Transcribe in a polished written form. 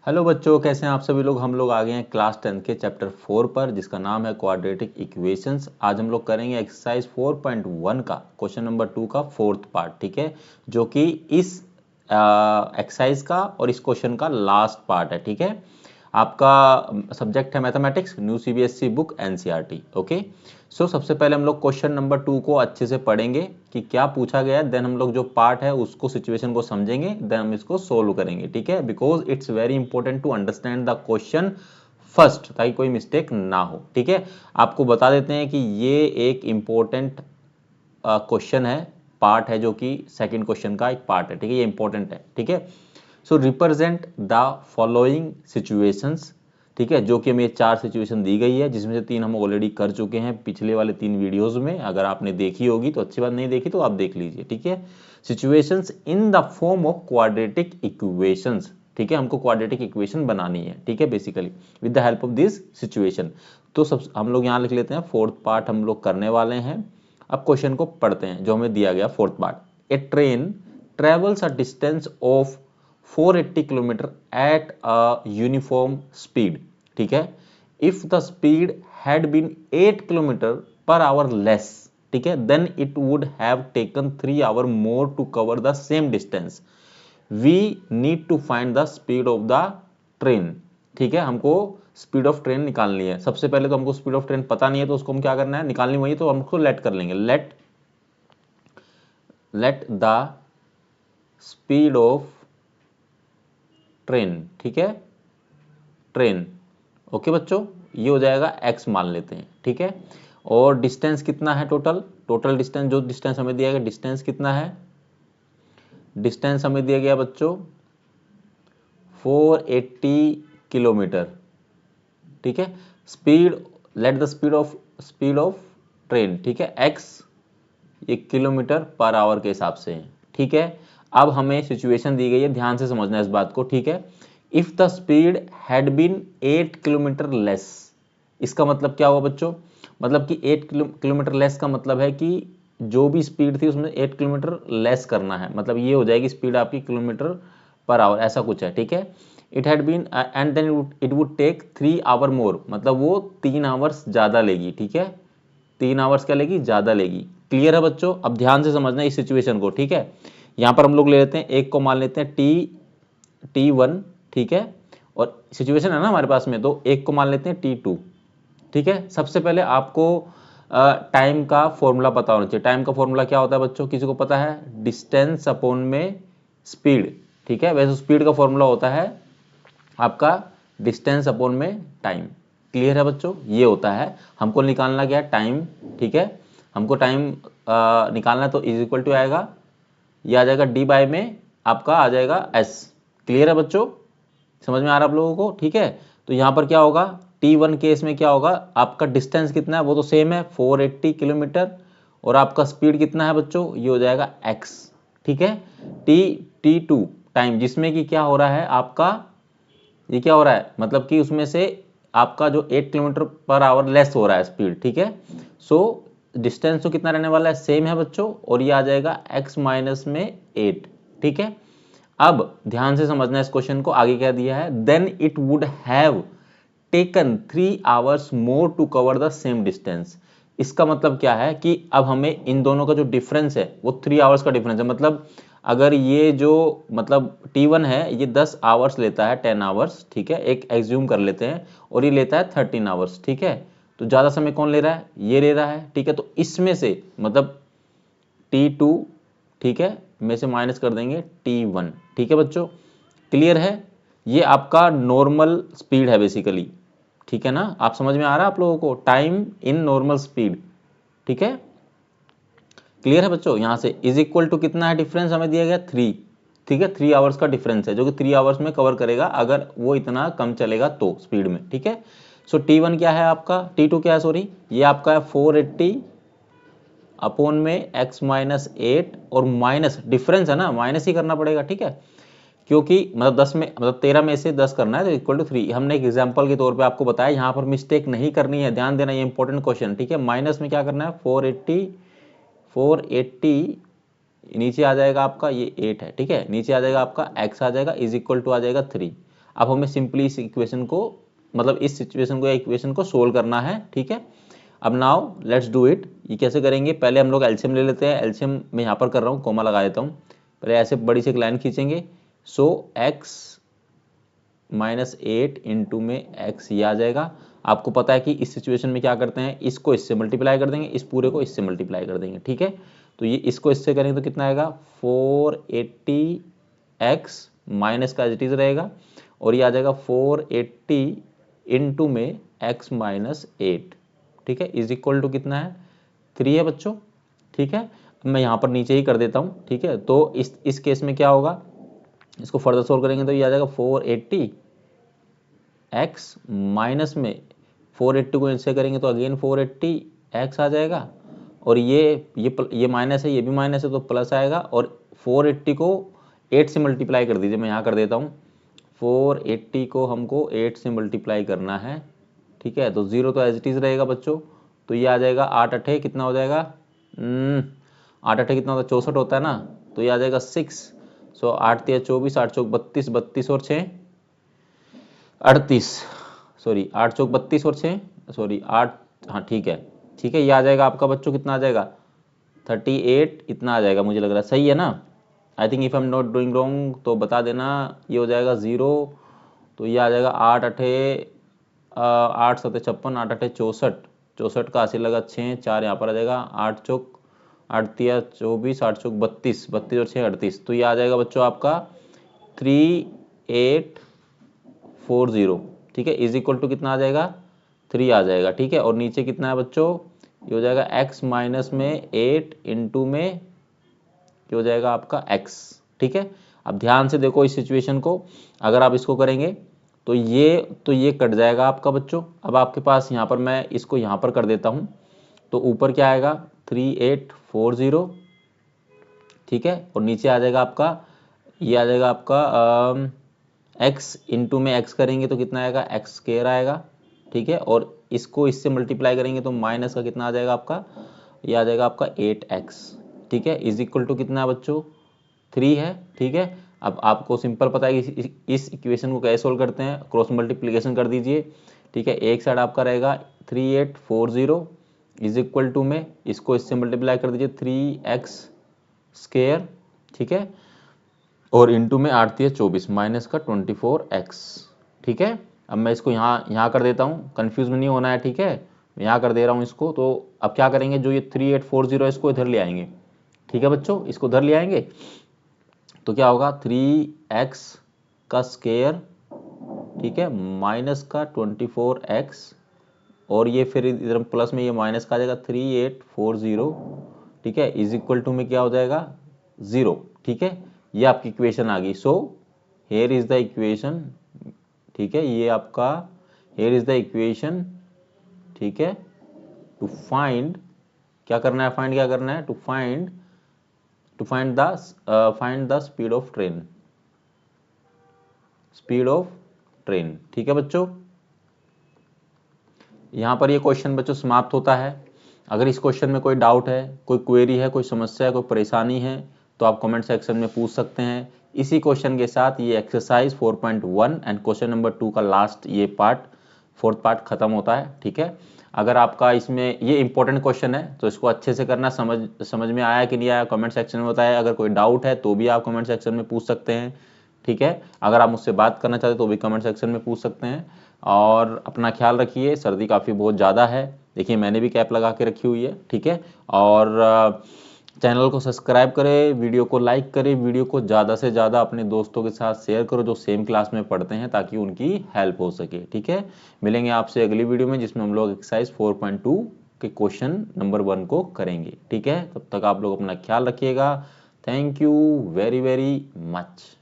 Hello बच्चों, कैसे हैं आप सभी लोग। हम लोग आ गए हैं क्लास 10 के चैप्टर 4 पर, जिसका नाम है क्वाड्रेटिक इक्वेशंस। आज हम लोग करेंगे एक्सरसाइज 4.1 का क्वेश्चन नंबर 2 का फोर्थ पार्ट, ठीक है, जो कि इस एक्सरसाइज का और इस क्वेश्चन का लास्ट पार्ट है, ठीक है। आपका सब्जेक्ट है mathematics, new CBSE book NCERT. Okay, so सबसे पहले हम लोग क्वेश्चन नंबर 2 को अच्छे से पढ़ेंगे कि क्या पूछा गया है, देन हम लोग जो पार्ट है उसको, सिचुएशन को समझेंगे, देन हम इसको सोल्व करेंगे, ठीक है। Because it's very important to understand the question first, ताकि कोई मिस्टेक ना हो, ठीक है। आपको बता देते हैं कि ये एक इंपॉर्टेंट क्वेश्चन है, पार्ट है, जो कि सेकंड क्वेश्चन का एक पार्ट है, ठीक है। ये इंपॉर्टेंट है, ठीक है। सो रिप्रेजेंट द फॉलोइंग सिचुएशंस, ठीक है, जो कि हमें 4 सिचुएशन दी गई है, जिसमें से 3 हम ऑलरेडी कर चुके हैं पिछले वाले 3 वीडियोस में। अगर आपने देखी होगी तो अच्छी बात, नहीं देखी तो आप देख लीजिए, ठीक है। Situations in the form of quadratic equations, ठीक है, हमको क्वाड्रेटिक इक्वेशन बनानी है, ठीक है, basically with the help of this situation. तो सब हम लोग यहाँ लिख लेते हैं, फोर्थ पार्ट हम लोग करने वाले हैं। अब क्वेश्चन को पढ़ते हैं जो हमें दिया गया fourth part. A train travels a distance of 480 kilometre at a uniform speed, ठीक है। If the speed had been 8 kilometre per hour less, ठीक है, then it would have taken 3 hour more to cover the same distance. We need to find the speed of the train, ठीक है। हमको speed of train निकालनी है। सबसे पहले तो हमको स्पीड ऑफ ट्रेन पता नहीं है, तो उसको हम क्या करना है, निकालनी वही, तो हम उसको लेट कर लेंगे। Let the speed of train, ठीक है, ट्रेन। ओके बच्चों, ये हो जाएगा x मान लेते हैं, ठीक है। और डिस्टेंस कितना है, टोटल डिस्टेंस, जो डिस्टेंस हमें दिया गया, डिस्टेंस कितना है, डिस्टेंस हमें दिया गया बच्चों 480 किलोमीटर, ठीक है। Speed, let the speed of train, ठीक है, x ये किलोमीटर पर आवर के हिसाब से है, ठीक है। अब हमें सिचुएशन दी गई है, ध्यान से समझना है इस बात को, ठीक है। If the speed had been 8 kilometre less, इसका मतलब क्या हुआ बच्चों, मतलब कि 8 किलोमीटर लेस का मतलब है कि जो भी स्पीड थी उसमें 8 किलोमीटर लेस करना है, मतलब ये हो जाएगी स्पीड आपकी किलोमीटर पर आवर, ऐसा कुछ है, ठीक है। It had been and then it would take 3 hour more, मतलब वो 3 आवर्स ज़्यादा लेगी, ठीक है। 3 आवर्स क्या लेगी, ज़्यादा लेगी। क्लियर है बच्चों। अब ध्यान से समझना इस सिचुएशन को, ठीक है। यहाँ पर हम लोग ले लेते हैं, एक को मान लेते हैं T1, ठीक है। और सिचुएशन है ना हमारे पास में, तो एक को मान लेते हैं T2, ठीक है। सबसे पहले आपको टाइम का फॉर्मूला पता होना चाहिए। टाइम का फॉर्मूला क्या होता है बच्चों, किसी को पता है, डिस्टेंस अपॉन में स्पीड, ठीक है। वैसे स्पीड का फॉर्मूला होता है आपका डिस्टेंस अपॉन में टाइम। क्लियर है बच्चों, ये होता है। हमको निकालना क्या है, टाइम, ठीक है। हमको टाइम निकालना है, तो इज इक्वल टू आएगा, ये आ जाएगा डी बाई में आपका आ जाएगा एस। क्लियर है बच्चों, समझ में आ रहा है आप लोगों को, ठीक है। तो यहाँ पर क्या होगा, T1 केस में क्या होगा, आपका डिस्टेंस कितना है वो तो सेम है 480 किलोमीटर, और आपका स्पीड कितना है बच्चों, ये हो जाएगा x, ठीक है। T2 टाइम, जिसमें कि क्या हो रहा है आपका, ये क्या हो रहा है, मतलब कि उसमें से आपका जो 8 किलोमीटर पर आवर लेस हो रहा है स्पीड, ठीक है। सो डिस्टेंस तो कितना रहने वाला है, सेम है बच्चों, और ये आ जाएगा x माइनस में 8, ठीक है। अब ध्यान से समझना इस क्वेश्चन को, आगे क्या दिया है, then it would have taken 3 hours more to cover the same distance. इसका मतलब क्या है कि अब हमें इन दोनों का जो डिफरेंस है वो 3 आवर्स का डिफरेंस है। मतलब अगर ये जो मतलब T1 है ये 10 आवर्स लेता है, 10 आवर्स, ठीक है, एक एज्यूम कर लेते हैं, और ये लेता है 13 आवर्स, ठीक है। तो ज़्यादा समय कौन ले रहा है, ये ले रहा है, ठीक है। तो इसमें से मतलब T2, ठीक है, में से माइनस कर देंगे T1, ठीक है बच्चों। क्लियर है, ये आपका नॉर्मल स्पीड है बेसिकली, ठीक है ना। आप समझ में आ रहा है आप लोगों को, टाइम इन नॉर्मल स्पीड, ठीक है। क्लियर है बच्चों। यहां से इज इक्वल टू कितना है, डिफरेंस हमें दिया गया 3, ठीक है। 3 आवर्स का डिफरेंस है, जो कि 3 आवर्स में कवर करेगा अगर वो इतना कम चलेगा तो स्पीड में, ठीक है। सो T1 क्या है आपका, T2 क्या है, सॉरी, ये आपका है 480 अपॉन में x माइनस 8, और माइनस डिफरेंस है ना, माइनस ही करना पड़ेगा, ठीक है, क्योंकि मतलब 10 में, मतलब 13 में से 10 करना है, तो इक्वल टू 3। हमने एक एग्जांपल के तौर पे आपको बताया, यहाँ पर मिस्टेक नहीं करनी है, ध्यान देना, ये इंपॉर्टेंट क्वेश्चन, ठीक है। माइनस में क्या करना है, 480 नीचे आ जाएगा आपका, ये 8 है, ठीक है, नीचे आ जाएगा आपका x आ जाएगा, इज इक्वल टू आ जाएगा 3। अब हमें सिंपली इस इक्वेशन को, मतलब इस सिचुएशन को या इक्वेशन को सोल्व करना है, ठीक है। अब नाउ लेट्स डू इट। ये कैसे करेंगे, पहले हम लोग एलसीएम ले लेते हैं। एलसीएम मैं यहाँ पर कर रहा हूँ, कोमा लगा देता हूँ। पहले ऐसे बड़ी सी एक लाइन खींचेंगे। सो x -8 इंटू में x ये आ जाएगा। आपको पता है कि इस सिचुएशन में क्या करते हैं, इसको इससे मल्टीप्लाई कर देंगे, इस पूरे को इससे मल्टीप्लाई कर देंगे, ठीक है। तो ये इसको इससे करेंगे तो कितना आएगा, 480x माइनस का एज इट इज रहेगा, और ये आ जाएगा 480 इंटू में x -8, ठीक है, इज इक्वल टू कितना है, 3 है बच्चों, ठीक है। मैं यहाँ पर नीचे ही कर देता हूँ, ठीक है। तो इस केस में क्या होगा, इसको फर्दर सोल्व करेंगे तो ये आ जाएगा 480 x माइनस में 480 को इससे करेंगे तो अगेन 480 x आ जाएगा, और ये माइनस है, ये भी माइनस है तो प्लस आएगा, और 480 को 8 से मल्टीप्लाई कर दीजिए। मैं यहाँ कर देता हूँ, 480 को हमको 8 से मल्टीप्लाई करना है, ठीक है। तो 0 तो एज इट इज रहेगा बच्चों। तो ये आ जाएगा 8 8 कितना हो जाएगा, 8 8 कितना होता है, 64 होता है ना। तो ये आ जाएगा 6। सो 8 3 24, 8 चौक 32, 32 और 6 38, सॉरी 8 चौक 32 और 6 सॉरी 8, हाँ ठीक है, ठीक है। ये आ जाएगा आपका बच्चों कितना आ जाएगा, 38 इतना आ जाएगा, मुझे लग रहा है सही है ना। I think if I am not doing wrong तो बता देना। ये हो जाएगा 0, तो ये आ जाएगा 8 8 8 7 56, 8 8 64, 64 का 80 लगा 6, 4 यहाँ पर आ जाएगा, 8 चौक 8 3 24, 8 चौक 32, 32 और 6 38। तो ये आ जाएगा बच्चों आपका 3840, ठीक है, इज इक्वल टू कितना आ जाएगा, 3 आ जाएगा, ठीक है। और नीचे कितना है बच्चों, ये हो जाएगा x माइनस में 8 इंटू में ये हो जाएगा आपका x, ठीक है। अब ध्यान से देखो इस सिचुएशन को, अगर आप इसको करेंगे तो ये कट जाएगा आपका बच्चों। अब आपके पास यहाँ पर मैं इसको यहाँ पर कर देता हूँ, तो ऊपर क्या आएगा 3840, ठीक है, और नीचे आ जाएगा आपका, ये आ जाएगा आपका x इंटू में x करेंगे तो कितना आएगा, एक्स स्क्वायर आएगा, ठीक है। और इसको इससे मल्टीप्लाई करेंगे तो माइनस का कितना आ जाएगा आपका, ये आ जाएगा आपका 8x, ठीक है, इज इक्वल टू कितना बच्चों, 3 है, ठीक है। अब आपको सिंपल पता है कि इस इक्वेशन को कैसे सोल्व करते हैं, क्रॉस मल्टीप्लिकेशन कर दीजिए, ठीक है। एक साइड आपका रहेगा 3840 इज इक्वल टू में इसको इससे मल्टीप्लाई कर दीजिए 3x स्क्वायर, ठीक है, और इंटू में 8 3 24 माइनस का 24x, ठीक है। अब मैं इसको यहाँ कर देता हूँ, कंफ्यूज में नहीं होना है, ठीक है। मैं यहाँ कर दे रहा हूँ इसको। तो अब क्या करेंगे, जो ये 3840 इसको इधर ले आएंगे, ठीक है बच्चों, इसको इधर ले आएंगे तो क्या होगा 3x का स्क्वायर, ठीक है, माइनस का 24x, और ये फिर इधर प्लस में ये माइनस का आ जाएगा 3840, ठीक है, इज इक्वल टू में क्या हो जाएगा 0, ठीक है। ये आपकी इक्वेशन आ गई। So here is the equation, ठीक है, ये आपका हेयर इज द इक्वेशन, ठीक है, टू फाइंड, क्या करना है, फाइंड क्या करना है, to find the speed of train, ठीक है बच्चों। यहां पर ये क्वेश्चन बच्चों समाप्त होता है। अगर इस क्वेश्चन में कोई डाउट है, कोई क्वेरी है, कोई समस्या है, कोई परेशानी है तो आप कमेंट सेक्शन में पूछ सकते हैं। इसी क्वेश्चन के साथ ये एक्सरसाइज 4.1 एंड क्वेश्चन नंबर 2 का लास्ट ये पार्ट, 4th पार्ट खत्म होता है, ठीक है। अगर आपका इसमें ये इंपॉर्टेंट क्वेश्चन है तो इसको अच्छे से करना, समझ में आया कि नहीं आया कमेंट सेक्शन में बताया। अगर कोई डाउट है तो भी आप कमेंट सेक्शन में पूछ सकते हैं, ठीक है। अगर आप मुझसे बात करना चाहते तो भी कमेंट सेक्शन में पूछ सकते हैं। और अपना ख्याल रखिए, सर्दी काफ़ी बहुत ज़्यादा है, देखिए मैंने भी कैप लगा के रखी हुई है, ठीक है। और चैनल को सब्सक्राइब करें, वीडियो को लाइक करें, वीडियो को ज़्यादा से ज़्यादा अपने दोस्तों के साथ शेयर करो जो सेम क्लास में पढ़ते हैं, ताकि उनकी हेल्प हो सके, ठीक है। मिलेंगे आपसे अगली वीडियो में जिसमें हम लोग एक्सरसाइज 4.2 के क्वेश्चन नंबर 1 को करेंगे, ठीक है। तब तक आप लोग अपना ख्याल रखिएगा। Thank you very very much.